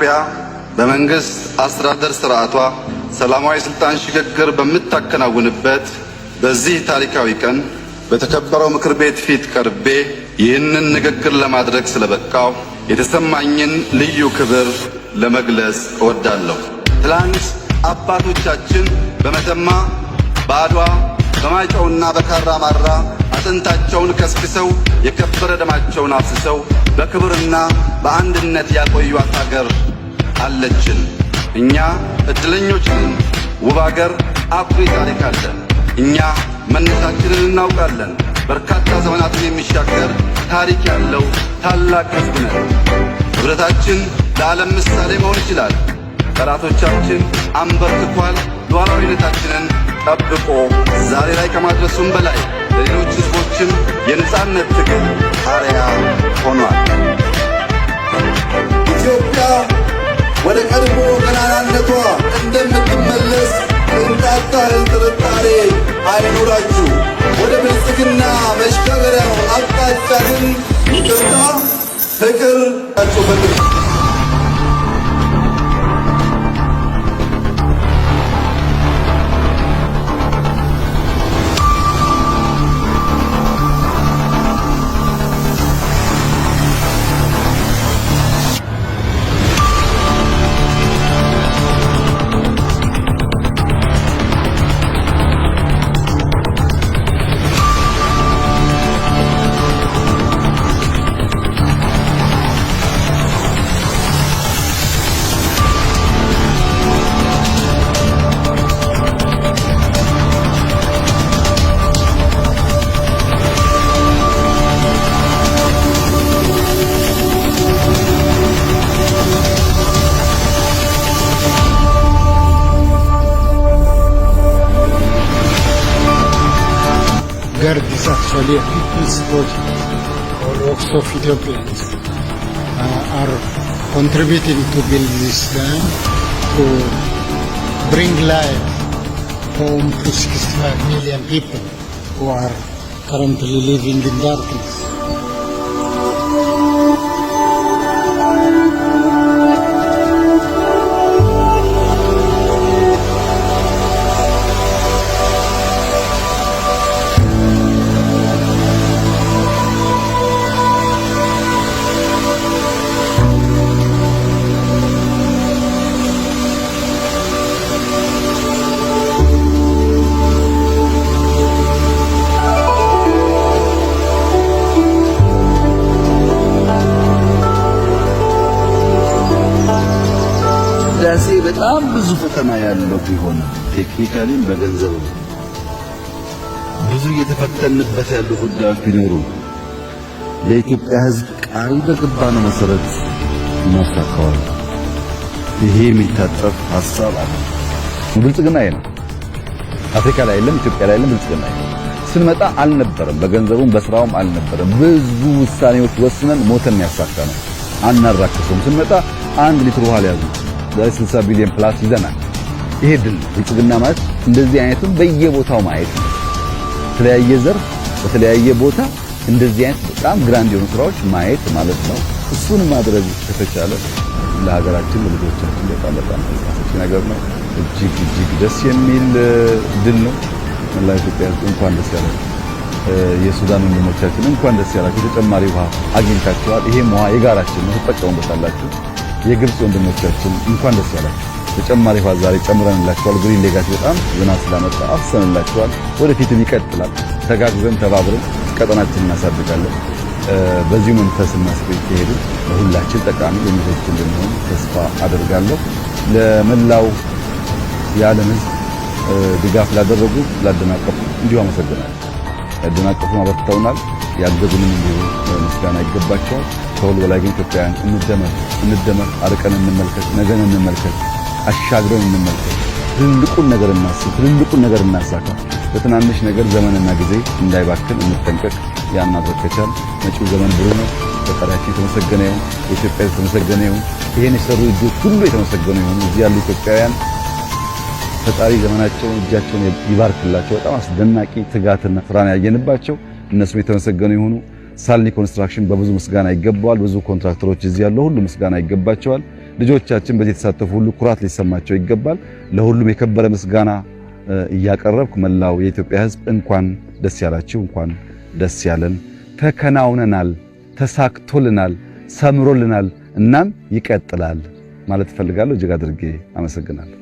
ኢትዮጵያ በመንግስት አስተዳደር ስርዓቷ ሰላማዊ ስልጣን ሽግግር በምታከናውንበት በዚህ ታሪካዊ ቀን በተከበረው ምክር ቤት ፊት ቀርቤ ይህንን ንግግር ለማድረግ ስለበቃው የተሰማኝን ልዩ ክብር ለመግለጽ እወዳለሁ። ትላንት አባቶቻችን በመተማ በአድዋ በማይጨውና በካራማራ አጥንታቸውን ከስክሰው የከበረ ደማቸውን አፍስሰው በክብርና በአንድነት ያቆዩት ሀገር አለችን። እኛ እድለኞች ነን። ውብ ሀገር፣ አኩሪ ታሪክ አለን። እኛ መነሻችንን እናውቃለን። በርካታ ዘመናትን የሚሻገር ታሪክ ያለው ታላቅ ሕዝብ ነን። ህብረታችን ለዓለም ምሳሌ መሆን ይችላል። ጠላቶቻችን አንበርክኳል። ሉዓላዊነታችንን ጠብቆ ዛሬ ላይ ከማድረሱም በላይ ለሌሎች ሕዝቦችም የነጻነት ትግል አርአያ ሆኗል። ኢትዮጵያ ወደ ቀድሞ ገናናነቷ እንደምትመለስ ቅንጣት ያህል ጥርጣሬ አይኑራችሁ። ወደ ብልጽግና መሸጋገሪያው አቅጣጫ ግን ይቅርታ፣ ፍቅር ታጩበት። GERD is actually a people's project. All walks of Ethiopians are contributing to build this dam to bring life home to 65 million people who are currently living in darkness. ህዳሴ በጣም ብዙ ፈተና ያለው ቢሆን ቴክኒካሊም በገንዘብ ብዙ እየተፈተንበት ያሉ ጉዳዮች ቢኖሩ ለኢትዮጵያ ሕዝብ ቃል በገባነው መሰረት እናሳካዋለን። ይሄ የሚታጠፍ ሐሳብ አለ። ብልጽግና ይሄ ነው። አፍሪካ ላይ የለም፣ ኢትዮጵያ ላይ የለም። ብልጽግና ይሄ ስንመጣ አልነበረም፣ በገንዘቡም በስራውም አልነበረም። ብዙ ውሳኔዎች ወስነን ሞተን ያሳካነው አናራክሰውም። ስንመጣ 1 ሊትር ውሃ ያዙ 60 ቢሊዮን ፕላስ ይዘናል። ይሄ ድል ብልጽግና ማለት እንደዚህ አይነቱን በየቦታው ማየት ነው። በተለያየ ዘርፍ በተለያየ ቦታ እንደዚህ አይነት በጣም ግራንድ የሆኑ ስራዎች ማየት ማለት ነው። እሱን ማድረግ ከተቻለ ለሀገራችን ለልጆቻችን በጣም አስፈላጊ ነገር ነው። እጅግ ደስ የሚል ድል ነው። መላው ኢትዮጵያ እንኳን ደስ ያላችሁ። የሱዳን ወንድሞቻችን እንኳን ደስ ያላችሁ። ተጨማሪ ውሃ አግኝታችኋል። ይሄም ውሃ የጋራችን ነው፣ ተጠቀሙበታላችሁ። የግብጽ ወንድሞቻችን እንኳን ደስ ያላችሁ። ተጨማሪ ውሃ ዛሬ ጨምረንላችኋል። ግሪን ሌጋሲ በጣም ዝናብ ስላመጣ አፍሰንላችኋል። ወደፊትም ይቀጥላል። ተጋግዘን ተባብረን ቀጠናችንን እናሳድጋለን። በዚህ መንፈስና ስፒሪት ከሄዱ ለሁላችን ጠቃሚ የሚሆን እንደሚሆን ተስፋ አደርጋለሁ። ለመላው የዓለም ሕዝብ ድጋፍ ላደረጉ ላደናቀፉ እንዲሁ አመሰግናለሁ። ያደናቀፉ አበርትተውናል፣ ያገዙንም እንዲሁ ምስጋና ይገባቸዋል። ከሁሉ በላይ ግን ኢትዮጵያውያን እንደመር፣ አርቀን እንመልከት፣ ነገን እንመልከት፣ አሻግረን እንመልከት። ትልቁን ነገር እናስብ፣ ትልቁን ነገር እናሳካ። በትናንሽ ነገር ዘመንና ጊዜ እንዳይባክን እንጠንቀቅ። ያን ማድረግ ከቻልን መጪው ዘመን ብሩህ ነው። ፈጣሪያችን የተመሰገነ ይሁን፣ የኢትዮጵያ የተመሰገነ ይሁን። ይሄን የሰሩ እጆች ሁሉ የተመሰገኑ ይሁን። እዚህ ያሉ ኢትዮጵያውያን ፈጣሪ ዘመናቸውን እጃቸውን ይባርክላቸው። በጣም አስደናቂ ትጋትና ስራን ያየንባቸው እነሱም የተመሰገኑ ይሁኑ። ሳልኒ ኮንስትራክሽን በብዙ ምስጋና ይገባዋል። ብዙ ኮንትራክተሮች እዚህ ያለው ሁሉ ምስጋና ይገባቸዋል። ልጆቻችን በዚህ የተሳተፉ ሁሉ ኩራት ሊሰማቸው ይገባል። ለሁሉም የከበረ ምስጋና እያቀረብኩ መላው የኢትዮጵያ ሕዝብ እንኳን ደስ ያላችሁ፣ እንኳን ደስ ያለን። ተከናውነናል፣ ተሳክቶልናል፣ ሰምሮልናል፣ እናም ይቀጥላል ማለት እፈልጋለሁ። እጅግ አድርጌ አመሰግናለሁ።